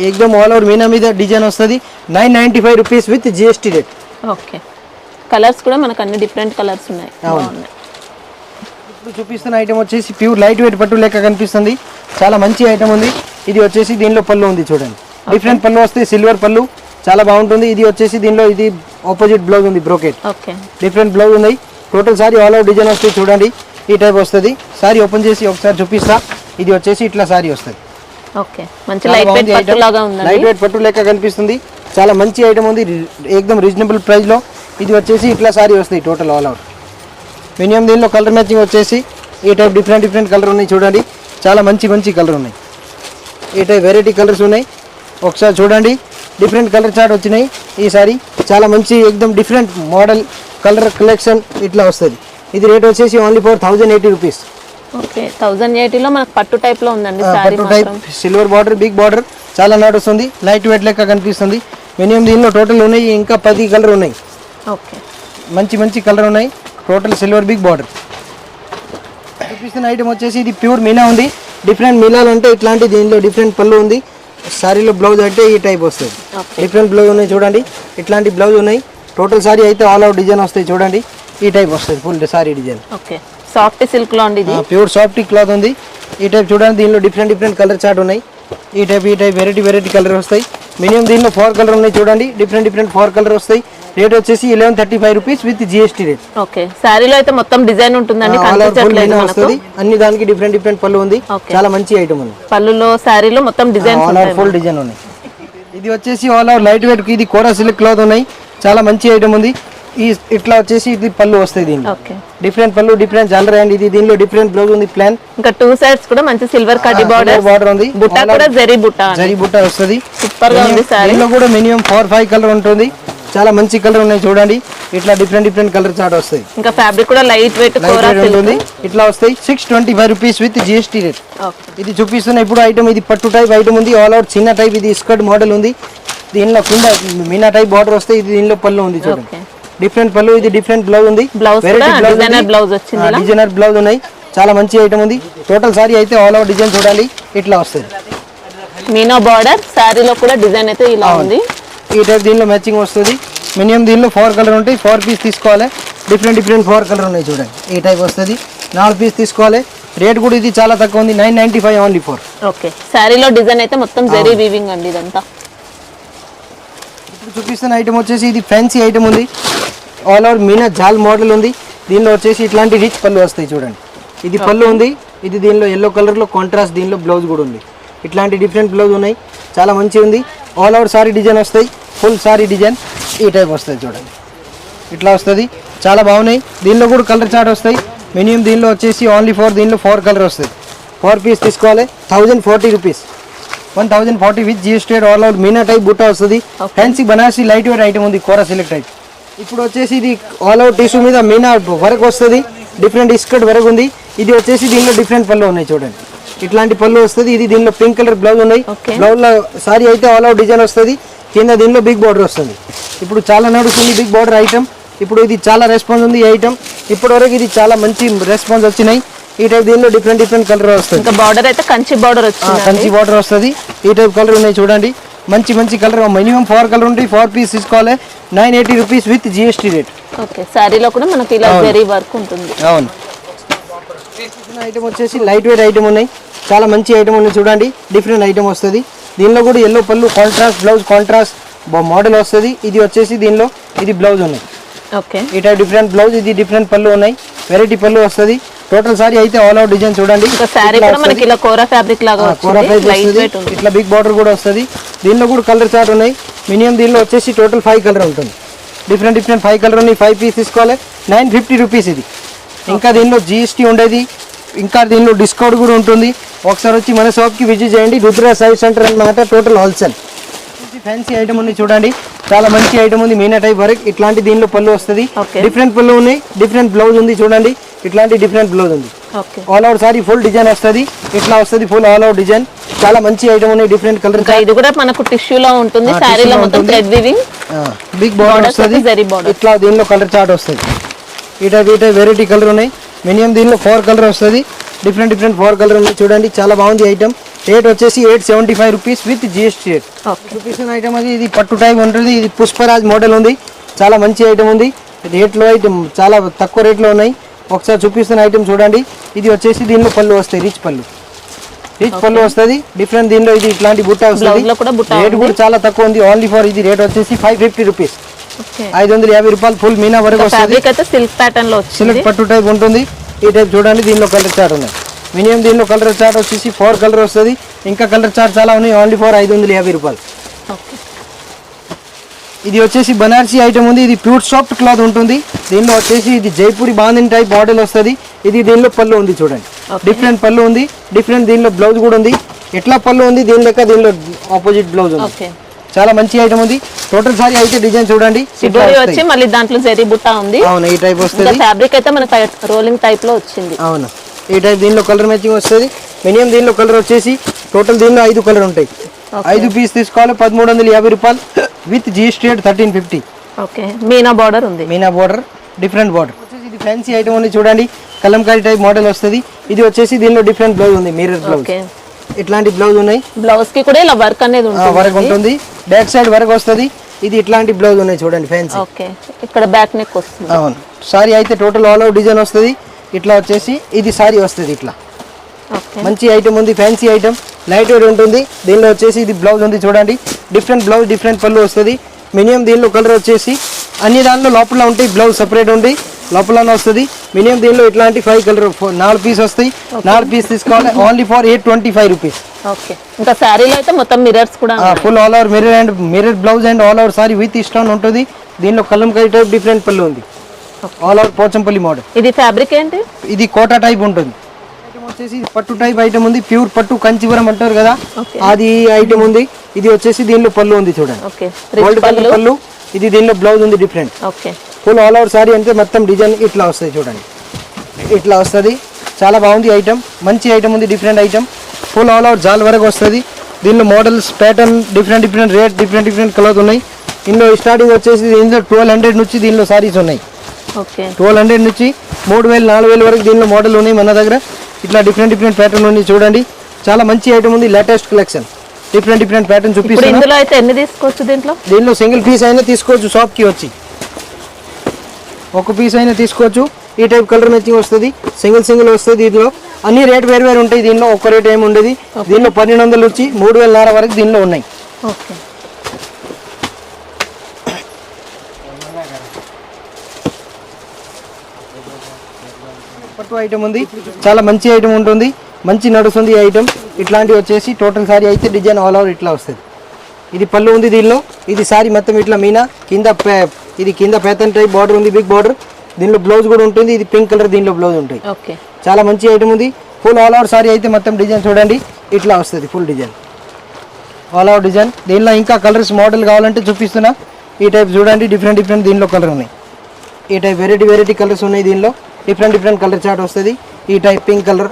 ఎక్దమ్ ఆల్ ఓవర్ మీనా మీద డిజైన్ వస్తుంది. 995 rupees with GST rate. Okay, colours కూడా మనకు అన్ని డిఫరెంట్ కలర్స్ ఉన్నాయి. ఇప్పుడు చూపిస్తున్న ఐటమ్ వచ్చేసి ప్యూర్ లైట్ వెయిట్ పట్టు లెక్క కనిపిస్తుంది. చాలా మంచి ఐటమ్ ఉంది. ఇది వచ్చేసి దీనిలో పళ్ళు ఉంది చూడండి. డిఫరెంట్ పళ్ళు వస్తాయి, సిల్వర్ పళ్ళు చాలా బాగుంటుంది. ఇది వచ్చేసి దీనిలో ఇది ఆపోజిట్ బ్లౌజ్ ఉంది, బ్రోకెట్ డిఫరెంట్ బ్లౌజ్ ఉన్నాయి. Total sorry all out design వస్తుంది చూడండి. ఈ టైప్ వస్తుంది. సారీ ఓపెన్ చేసి ఒకసారి చూపిస్తా. ఇది వచ్చేసి ఇట్లా సారీ వస్తుంది. ఓకే, మంచి లైట్ వెయిట్ పట్టు లాగా ఉంది. లైట్ వెయిట్ పట్టు లెక్క కనిపిస్తుంది. చాలా మంచి ఐటమ్ ఉంది, ఏకదమ్ రీజనబుల్ ప్రైస్ లో. ఇది వచ్చేసి ఇట్లా సారీ వస్తుంది టోటల్ ఆల్ అవుట్. మినిమం దీనిలో కలర్ మ్యాచింగ్ వచ్చేసి ఈ టైప్ డిఫరెంట్ కలర్ ఉన్నాయి చూడండి. చాలా మంచి కలర్ ఉన్నాయి. ఈ టైప్ వెరైటీ కలర్స్ ఉన్నాయి. ఒకసారి చూడండి, డిఫరెంట్ కలర్ చార్ట్ వచ్చినాయి. ఈ సారీ చాలా మంచి ఏకదమ్ డిఫరెంట్ మోడల్ కలర్ కలెక్షన్ ఇట్లా వస్తుంది. ఇది రేట్ వచ్చేసి ఓన్లీ ఫర్ 1080 రూపీస్. ఓకే, 1080లో మనకు పట్టు టైప్ లో ఉందండి. పట్టు type, silver border, big border చాలా నడుస్తుంది. లైట్ వెయిట్ లెక్క కనిపిస్తుంది. మినిమం దీనిలో టోటల్ ఉన్నాయి ఇంకా 10 కలర్ ఉన్నాయి. ఓకే, మంచి కలర్ ఉన్నాయి. Total silver big border. చూపిస్తున్న ఐటమ్ వచ్చేసి ఇది ప్యూర్ మీనా ఉంది. డిఫరెంట్ మీనాలు అంటే ఇట్లాంటి దీనిలో డిఫరెంట్ పళ్ళు ఉంది. సారీలో బ్లౌజ్ అంటే ఈ టైప్ వస్తుంది. డిఫరెంట్ బ్లౌజ్ ఉన్నాయి చూడండి. ఇట్లాంటి బ్లౌజ్ ఉన్నాయి. టోటల్ సారీ అయితే ఆల్ అవుట్ డిజైన్ వస్తాయి చూడండి. ఈ టైప్ వస్తుంది full sorry design. Okay, soft silk లో ఉంది. ప్యూర్ సాఫ్ట్ క్లాత్ ఉంది. ఈ టైప్ చూడండి. దీనిలో డిఫరెంట్ కలర్ చార్ట్ ఉన్నాయి. ఈ టైప్ వెరైటీ కలర్ వస్తాయి. మినిమం దీనిలో 4 కలర్ ఉన్నాయి చూడండి. డిఫరెంట్ 4 కలర్ వస్తాయి. రేట్ వచ్చేసి 1135 rupees with GST rate. Okay, సారీలో అయితే మొత్తం డిజైన్ ఉంటుందండి. వస్తుంది అన్ని దానికి డిఫరెంట్ పళ్ళు ఉంది. చాలా మంచి ఐటమ్ ఉంది. పళ్ళులో సారీలో మొత్తం డిజైన్ ఫుల్ డిజైన్ ఉన్నాయి. ఇది వచ్చేసి ఆల్ ఓవర్ లైట్ వెయిట్. ఇది కోరా సిల్క్ క్లాత్ ఉన్నాయి. చాలా మంచి ఐటమ్ ఉంది. ఈ ఇట్లా వచ్చేసి ఇది పళ్ళు వస్తాయి. దీనిలో డిఫరెంట్ పళ్ళు, డిఫరెంట్ జల్లర్, అండ్ ఇది దీనిలో డిఫరెంట్ బ్లౌజ్ ఉంది ప్లాన్. ఇంకా 2 సైడ్స్ కూడా మంచి సిల్వర్ కడ్డీ బార్డర్ ఉంది. బుట్ట కూడా జరీ బుట్ట వస్తుంది. సూపర్ గా ఉంది సారీ. దీనిలో కూడా మినిమం 4-5 కలర్ ఉంటుంది. చాలా మంచి కలర్ ఉన్నాయి చూడండి. ఇట్లా డిఫరెంట్ కలర్ చార్ట్ వస్తాయి. ఇంకా ఫ్యాబ్రిక్ కూడా లైట్ వెయిట్ ఉంటుంది. ఇట్లా వస్తాయి. 625 రూపీస్ విత్ జిఎస్టీ రేట్. ఇది చూపిస్తున్న ఇప్పుడు ఐటమ్ ఇది పట్టు టైప్ ఐటమ్ ఉంది. ఆల్ అవుట్ చిన్న టైప్. ఇది స్కర్ట్ మోడల్ ఉంది. దీనిలో కింద మీనా టైప్ బార్డర్ వస్తాయి. ఇది దీనిలో పళ్ళు ఉంది చూడండి. డిఫరెంట్ పళ్ళు. ఇది డిఫరెంట్ బ్లౌజ్ ఉంది. డిజైనర్ బ్లౌజ్ ఉన్నాయి. చాలా మంచి ఐటమ్ ఉంది. టోటల్ సారీ అయితే ఆల్ అవుట్ డిజైన్ చూడాలి. ఇట్లా వస్తుంది. మీనా బార్డర్ సారీలో కూడా డిజైన్ అయితే ఇలా ఉంది. ఈ టైప్ దీనిలో మ్యాచింగ్ వస్తుంది. మినిమం దీనిలో 4 కలర్ ఉంటాయి. 4 పీస్ తీసుకోవాలి. డిఫరెంట్ 4 కలర్ ఉన్నాయి చూడండి. ఈ టైప్ వస్తుంది. 4 పీస్ తీసుకోవాలి. రేట్ కూడా ఇది చాలా తక్కువ ఉంది. 995 ఓన్లీ ఫర్. ఓకే, సారీలో డిజైన్ అయితే మొత్తం జరీ వీవింగ్ అండి ఇదంతా. ఇప్పుడు చూపిస్తున్న ఐటమ్ వచ్చేసి ఇది ఫ్యాన్సీ ఐటమ్ ఉంది. ఆల్ ఓవర్ మీనా జాల్ మోడల్ ఉంది. దీనిలో వచ్చేసి ఇట్లాంటి రిచ్ పళ్ళు వస్తాయి చూడండి. ఇది పళ్ళు ఉంది. ఇది దీనిలో ఎల్లో కలర్లో కాంట్రాస్ట్. దీనిలో బ్లౌజ్ కూడా ఉంది. ఇట్లాంటి డిఫరెంట్ బ్లౌజ్ ఉన్నాయి. చాలా మంచి ఉంది. ఆల్ ఓవర్ సారీ డిజైన్ వస్తాయి. ఫుల్ సారీ డిజైన్ ఈ టైప్ వస్తుంది చూడండి. ఇట్లా వస్తుంది. చాలా బాగున్నాయి. దీనిలో కూడా కలర్ చార్ట్ వస్తాయి. మినిమం దీనిలో వచ్చేసి ఓన్లీ దీనిలో 4 కలర్ వస్తుంది. 4 పీస్ తీసుకోవాలి. 1040 rupees. 1040 with GST. All out Meena type బుట్ట వస్తుంది. Fancy Banarasi light weight item ఉంది. కోరా సిల్క్ టైప్. ఇప్పుడు వచ్చేసి ఇది ఆల్ అవుట్ టిష్యూ మీద మీనా వర్క్ వస్తుంది. డిఫరెంట్ స్కర్ట్ వర్క్ ఉంది. ఇది వచ్చేసి దీనిలో డిఫరెంట్ పళ్ళు ఉన్నాయి చూడండి. ఇట్లాంటి పళ్ళు వస్తుంది. ఇది దీనిలో పింక్ కలర్ బ్లౌజ్ ఉన్నాయి. బ్లౌజ్ లో సారీ అయితే ఆల్ అవుట్ డిజైన్ వస్తుంది. కింద దీనిలో బిగ్ బార్డర్ వస్తుంది. ఇప్పుడు చాలా నడుస్తుంది బిగ్ బార్డర్ ఐటమ్. ఇప్పుడు ఇది చాలా రెస్పాన్స్ ఉంది ఈ ఐటమ్. ఇప్పటి వరకు ఇది చాలా మంచి రెస్పాన్స్ వచ్చినాయి. ఈ టైప్ దీనిలో డిఫరెంట్ కలర్ వస్తుంది. బార్డర్ అయితే కంచి బార్డర్ వచ్చింది. కంచి బార్డర్ వస్తుంది. ఈ టైప్ కలర్ ఉన్నాయి చూడండి. మంచి మంచి కలర్ మినిమం 4 కలర్ ఉంటాయి. 4 పీస్ తీసుకోవాలి 980 rupees with GST rate. Okay సారీలో కూడా మనకి ఇలా జరీ వర్క్ ఉంటుంది. అవును. ఐటమ్ వచ్చేసి లైట్ వెయిట్ ఐటమ్ ఉన్నాయి, చాలా మంచి ఐటమ్ ఉన్నాయి చూడండి. డిఫరెంట్ ఐటమ్ వస్తుంది దీనిలో కూడా. ఎల్లో పళ్ళు, కాంట్రాస్ట్ బ్లౌజ్, కాంట్రాస్ట్ మోడల్ వస్తుంది. ఇది వచ్చేసి దీనిలో ఇది బ్లౌజ్ ఉన్నాయి. ఓకే ఈ టైప్ డిఫరెంట్ బ్లౌజ్, ఇది డిఫరెంట్ పళ్ళు ఉన్నాయి, వెరైటీ పళ్ళు వస్తుంది. టోటల్ సారీ అయితే ఆల్ అవుట్ డిజైన్ చూడండి. సారీ కూడా మనకి ఇలా కోరా ఫ్యాబ్రిక్ లాగా కోరా ప్రైస్ వస్తుంది. ఇట్లా బిగ్ బార్డర్ కూడా వస్తుంది. దీనిలో కూడా కలర్ చార్ట్ ఉన్నాయి. మినిమం దీనిలో వచ్చేసి టోటల్ 5 కలర్ ఉంటుంది. డిఫరెంట్ 5 కలర్ ఉన్నాయి. 5 పీస్ తీసుకోవాలి 950 రూపీస్ ఇది. ఇంకా దీనిలో GST ఉండేది, ఇంకా దీనిలో డిస్కౌంట్ కూడా ఉంటుంది. ఒకసారి వచ్చి మన షాప్కి విజిట్ చేయండి. రుద్ర సాయి సెంటర్ అన్నమాట. టోటల్ హోల్సేల్ ఫ్యాన్సీ ఐటమ్ ఉంది చూడండి. చాలా మంచి ఐటమ్ ఉంది. మీనా టైప్ వర్క్ ఇట్లాంటి దీనిలో పళ్ళు వస్తుంది. డిఫరెంట్ పళ్ళు ఉన్నాయి, డిఫరెంట్ బ్లౌజ్ ఉంది చూడండి. ఇట్లాంటి డిఫరెంట్ బ్లౌజ్ ఉంది. All out sorry full design వస్తుంది. ఇట్లా వస్తుంది ఫుల్ ఆల్ అవుట్ డిజైన్. చాలా మంచి ఐటమ్ ఉన్నాయి. Different colour. ఇది కూడా మనకు టిష్యూలో ఉంటుంది. సారీలో మొత్తం థ్రెడ్ వీవింగ్, బిగ్ బార్డర్ వస్తుంది. ఇట్లా దీనిలో కలర్ చార్ట్ వస్తుంది. ఈ టైప్ వెరైటీ కలర్ ఉన్నాయి. మినిమం దీనిలో 4 కలర్ వస్తుంది. డిఫరెంట్ 4 కలర్ ఉన్నాయి చూడండి. చాలా బాగుంది ఐటమ్. రేట్ వచ్చేసి 875 రూపీస్ విత్ GST రేట్. చూపిస్తున్న ఐటమ్ అది ఇది పట్టు టైప్ ఉంటుంది. ఇది పుష్పరాజ్ మోడల్ ఉంది. చాలా మంచి ఐటమ్ ఉంది. రేట్లో ఐటమ్ చాలా తక్కువ రేట్లో ఉన్నాయి. ఒకసారి చూపిస్తున్న ఐటమ్ చూడండి. ఇది వచ్చేసి దీనిలో పళ్ళు వస్తాయి, రిచ్ పళ్ళు వస్తుంది. డిఫరెంట్ దీనిలో ఇది ఇట్లాంటి బుట్ట వస్తుంది. రేట్ కూడా చాలా తక్కువ ఉంది. ఓన్లీ ఫర్ ఇది రేట్ వచ్చేసి 550 రూపీస్, 550 రూపాయలు. ఫుల్ మీనా వరకు వస్తుంది. సిల్క్ పట్టు టైప్ ఉంటుంది. ఈ టైప్ చూడండి. దీనిలో కలర్ చార్ట్ ఉన్నాయి. మినిమం దీనిలో కలర్ చార్ట్ వచ్చేసి 4 కలర్ వస్తుంది. ఇంకా కలర్ చార్ట్ చాలా ఉన్నాయి. ఓన్లీ ఫర్ 550 రూపాయలు. ఇది వచ్చేసి బనారసీ ఐటమ్ ఉంది. ఇది ప్యూర్ సాఫ్ట్ క్లాత్ ఉంటుంది. దీనిలో వచ్చేసి ఇది జైపూరి బాందిని టైప్ మోడల్ వస్తుంది. ఇది దీనిలో పళ్ళు ఉంది చూడండి. డిఫరెంట్ పళ్ళు ఉంది. డిఫరెంట్ దీనిలో బ్లౌజ్ కూడా ఉంది. ఎట్లా పళ్ళు ఉంది దీని లెక్క దీనిలో ఆపోజిట్ బ్లౌజ్ ఉంది. చాలా మంచి ఐటమ్ ఉంది. టోటల్ సారీ అయితే డిజైన్ చూడండి. మళ్ళీ దాంట్లో జరీ బుట్ట ఉంది. అవును, ఈ టైప్ వస్తుంది. ఫ్యాబ్రిక్ అయితే మనకి రోలింగ్ టైప్ లో వచ్చింది. అవును, ఈ టైప్ దీనిలో కలర్ మ్యాచింగ్ వస్తుంది. మినిమం దీనిలో కలర్ వచ్చేసి టోటల్ దీనిలో 5 కలర్ ఉంటాయి. 5 పీస్ తీసుకోవాలి 1350 రూపాయలు విత్ GST రేట్ 1350. ఓకే, మీనా బార్డర్ ఉంది. మీనా బార్డర్, డిఫరెంట్ బార్డర్. ఇది ఫ్యాన్సీ ఐటమ్ ఉంది చూడండి. కలంకారీ టైప్ మోడల్ వస్తుంది. ఇది వచ్చేసి దీనిలో డిఫరెంట్ బ్లౌజ్ ఉంది, మిర్రర్ బ్లౌజ్. ఇట్లాంటి బ్లౌజ్ ఉన్నాయి. బ్లౌజ్ కి కూడా ఇలా వర్క్ అనేది వర్క్ ఉంటుంది. బ్యాక్ సైడ్ వర్క్ వస్తుంది. ఇది ఇట్లాంటి బ్లౌజ్ ఉన్నాయి చూడండి ఫ్యాన్సీ. ఓకే, ఇక్కడ బ్యాక్ నెక్ వస్తుంది. అవును, సారీ అయితే టోటల్ ఆల్ అవుట్ డిజైన్ వస్తుంది. ఇట్లా వచ్చేసి ఇది సారీ వస్తుంది. ఇట్లా మంచి ఐటమ్ ఉంది. ఫ్యాన్సీ ఐటమ్, లైట్ వెయిట్ ఉంటుంది. దీనిలో వచ్చేసి ఇది బ్లౌజ్ ఉంది చూడండి. డిఫరెంట్ బ్లౌజ్, డిఫరెంట్ పళ్ళు వస్తుంది. మినిమం దీనిలో కలర్ వచ్చేసి అన్ని దానిలో లోపల ఉంటాయి. బ్లౌజ్ సపరేట్ ఉంది, లోపలనే వస్తుంది. మినిమం దీనిలో ఇట్లాంటి 5 కలర్ 4 పీస్ వస్తాయి. 4 పీస్ తీసుకోవాలి ఓన్లీ ఫర్ 825 రూపీస్. ఓకే, ఇంకా సారీలో అయితే మొత్తం మిర్రర్స్ కూడా full all over mirror and mirror blouse and all over sorry with stone ఉంటుంది. దీనిలో కలంకారీ టైప్ డిఫరెంట్ పళ్ళు ఉంది. All over Pochampally model. ఇది ఫ్యాబ్రిక్ ఏంటి? ఇది కోటా టైప్ ఉంటుంది. ఐటమ్ వచ్చేసి పట్టు టైప్ ఐటమ్ ఉంది. ప్యూర్ పట్టు కంచివరం అంటారు కదా, అది ఐటమ్ ఉంది. ఇది వచ్చేసి దీనిలో పళ్ళు ఉంది చూడండి. గోల్డ్ కలర్ పళ్ళు. ఇది దీనిలో బ్లౌజ్ ఉంది different. Full all over sorry అంటే మొత్తం డిజైన్ ఇట్లా వస్తుంది చూడండి. ఇట్లా వస్తుంది. చాలా బాగుంది ఐటమ్. మంచి ఐటమ్ ఉంది, different item. Full all over జాల్ వరకు వస్తుంది. దీనిలో models pattern different rate, different colours ఉన్నాయి. ఇందులో స్టార్టింగ్ వచ్చేసి దీనిలో 1200 నుంచి దీనిలో సారీస్ ఉన్నాయి. 1200 నుంచి 3000 4000 వరకు దీనిలో మోడల్ ఉన్నాయి మన దగ్గర. ఇట్లా డిఫరెంట్ ప్యాటర్న్ ఉంది చూడండి. చాలా మంచి ఐటమ్ ఉంది. లేటెస్ట్ కలెక్షన్, డిఫరెంట్ ప్యాటర్న్ చూపిస్తాను. ఇందులో అయితే ఎన్ని తీసుకోవచ్చు? దీనిలో సింగిల్ పీస్ అయినా తీసుకోవచ్చు. షాప్కి వచ్చి ఒక పీస్ అయినా తీసుకోవచ్చు. ఈ టైప్ కలర్ మ్యాచింగ్ వస్తుంది. సింగిల్ వస్తుంది. దీనిలో అన్ని రేట్ వేరు ఉంటాయి. దీనిలో ఒక్క రేట్ ఏమి ఉండదు. దీనిలో 1200 నుంచి 3000 వరకు దీనిలో ఉన్నాయి. పట్టు ఐటమ్ ఉంది. చాలా మంచి ఐటమ్ ఉంటుంది. మంచి నడుస్తుంది ఈ ఐటమ్. ఇట్లాంటివి వచ్చేసి టోటల్ సారీ అయితే డిజైన్ ఆల్ ఓవర్ ఇట్లా వస్తుంది. ఇది పళ్ళు ఉంది దీనిలో. ఇది సారీ మొత్తం ఇట్లా మీనా కింద ఇది కింద ప్యాటర్న్ టైప్ బార్డర్ ఉంది, బిగ్ బార్డర్. దీనిలో బ్లౌజ్ కూడా ఉంటుంది. ఇది పింక్ కలర్ దీనిలో బ్లౌజ్ ఉంటుంది. చాలా మంచి ఐటమ్ ఉంది. ఫుల్ ఆల్ ఓవర్ సారీ అయితే మొత్తం డిజైన్ చూడండి ఇట్లా వస్తుంది. Full design all over design. దీనిలో ఇంకా కలర్స్ మోడల్ కావాలంటే చూపిస్తున్నా. ఈ టైప్ చూడండి. డిఫరెంట్ దీనిలో కలర్ ఉన్నాయి. ఈ టైప్ వెరైటీ కలర్స్ ఉన్నాయి. దీనిలో డిఫరెంట్ కలర్ చార్ట్ వస్తుంది. ఈ టైప్ పింక్ కలర్,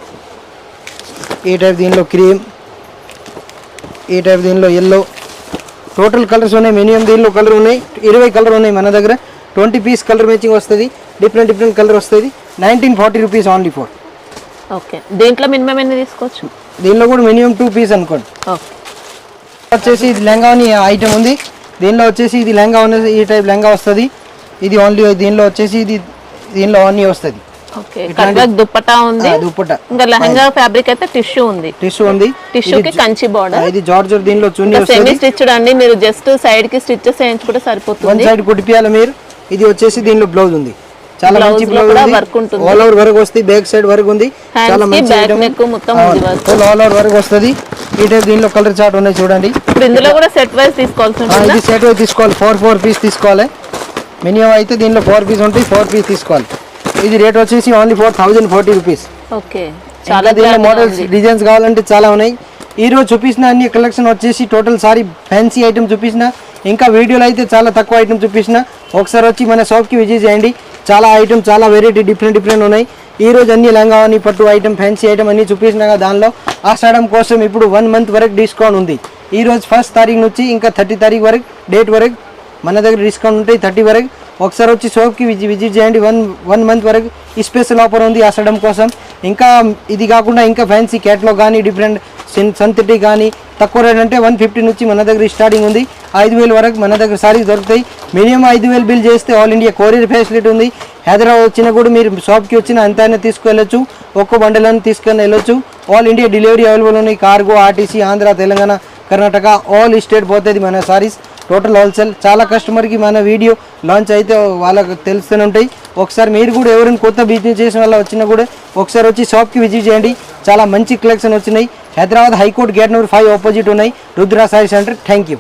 ఈ టైప్ దీనిలో క్రీమ్, ఈ టైప్ దీనిలో ఎల్లో. టోటల్ కలర్స్ ఉన్నాయి. మినిమం దీనిలో కలర్ ఉన్నాయి 20 కలర్ ఉన్నాయి మన దగ్గర. 20 పీస్ కలర్ మ్యాచింగ్ వస్తుంది. డిఫరెంట్ కలర్ వస్తుంది. 1940 రూపీస్ ఓన్లీ ఫర్. ఓకే, దీంట్లో మినిమం ఎన్ని తీసుకోవచ్చు? దీనిలో కూడా మినిమం 2 పీస్ అనుకోండి. వచ్చేసి ఇది లెహంగా అని ఐటమ్ ఉంది. దీనిలో వచ్చేసి ఇది లెహంగా ఉన్నది, ఈ టైప్ లెహంగా వస్తుంది. ఇది ఓన్లీ దీనిలో వచ్చేసి దీనిలో అన్నీ వస్తుంది. ఓకే, కట్ దుపట్టా ఉంది. దుపట్టా ఇంకా లెహంగా ఫ్యాబ్రిక్ అయితే టిష్యూ ఉంది. టిష్యూకి కంచి బార్డర్. ఇది జార్జెట్, దీనిలో చున్నీ వస్తుంది. సెమీ స్టిచ్డ్ అండి, మీరు జస్ట్ సైడ్ కి స్టిచెస్ వేయించుకుంటే సరిపోతుంది. వన్ సైడ్ కుట్టిపియాలి మీరు. ఇది వచ్చేసి దీనిలో బ్లౌజ్ ఉంది, చాలా మంచి బ్లౌజ్ ఉంది. వర్క్ ఉంటుంది, ఆల్ ఓవర్ వర్క్ వస్తుంది. బ్యాక్ సైడ్ వర్క్ ఉంది, చాలా మంచి ఐటమ్. మొత్తం ఆల్ ఓవర్ వర్క్ వస్తుంది. ఈ టైప్ దీనిలో కలర్ చార్ట్ ఉన్నాయి చూడండి. ఇప్పుడు ఇందులో కూడా సెట్ వైస్ తీసుకోవాల్సి ఉంటుంది. ఇది సెట్ వైస్ తీసుకోవాలి, 4 పీస్ తీసుకోవాలి మినిమం. అయితే దీనిలో 4 పీస్ ఉంటాయి, 4 పీస్ తీసుకోవాలి. ఇది రేట్ వచ్చేసి ఓన్లీ 4040 రూపీస్. ఓకే, చాలా దీనిలో మోడల్స్ డిజైన్స్ కావాలంటే చాలా ఉన్నాయి. ఈ రోజు చూపించిన అన్ని కలెక్షన్ వచ్చేసి టోటల్ సారీ ఫ్యాన్సీ ఐటమ్ చూపించిన. ఇంకా వీడియోలో అయితే చాలా తక్కువ ఐటమ్ చూపించిన. ఒకసారి వచ్చి మన షాప్కి విజిట్ చేయండి. చాలా ఐటమ్, చాలా వెరైటీ డిఫరెంట్ ఉన్నాయి. ఈ రోజు అన్ని లంగా అని పట్టు ఐటమ్, ఫ్యాన్సీ ఐటమ్ అన్ని చూపించిన. దానిలో ఆషాఢం కోసం ఇప్పుడు 1 మంత్ వరకు డిస్కౌంట్ ఉంది. ఈ రోజు 1st తారీఖు నుంచి ఇంకా 30 తారీఖు వరకు డేట్ వరకు మన దగ్గర డిస్కౌంట్ ఉంటాయి, 30 వరకు. ఒకసారి వచ్చి షాప్కి విజిట్ చేయండి. 1 మంత్ వరకు ఈ స్పెషల్ ఆఫర్ ఉంది ఆషాఢం కోసం. ఇంకా ఇది కాకుండా ఇంకా ఫ్యాన్సీ క్యాట్లాగ్ కానీ డిఫరెంట్ సింథటిక్ కానీ తక్కువ రేట్ అంటే 150 నుంచి మన దగ్గర స్టార్టింగ్ ఉంది. 5000 వరకు మన దగ్గర సారీస్ దొరుకుతాయి. మినిమం 5000 బిల్ చేస్తే ఆల్ ఇండియా కొరియర్ ఫెసిలిటీ ఉంది. హైదరాబాద్ వచ్చినా కూడా మీరు షాప్కి వచ్చినా అంతైనా తీసుకువెళ్ళొచ్చు, ఒక్కో బండలను తీసుకొని వెళ్ళొచ్చు. ఆల్ ఇండియా డెలివరీ అవైలబుల్ ఉన్నాయి. Cargo, RTC, Andhra, Telangana, Karnataka all state పోతుంది మన సారీస్. Total wholesale. చాలా కస్టమర్కి మన వీడియో లాంచ్ అయితే వాళ్ళకి తెలుస్తూనే ఉంటాయి. ఒకసారి మీరు కూడా ఎవరైనా కొత్త బిజినెస్ చేసిన వాళ్ళ వచ్చినా కూడా ఒకసారి వచ్చి షాప్కి విజిట్ చేయండి. చాలా మంచి కలెక్షన్ వచ్చినాయి. Hyderabad high court gate number 5 opposite ఉన్నాయి Rudra sari centre. Thank you.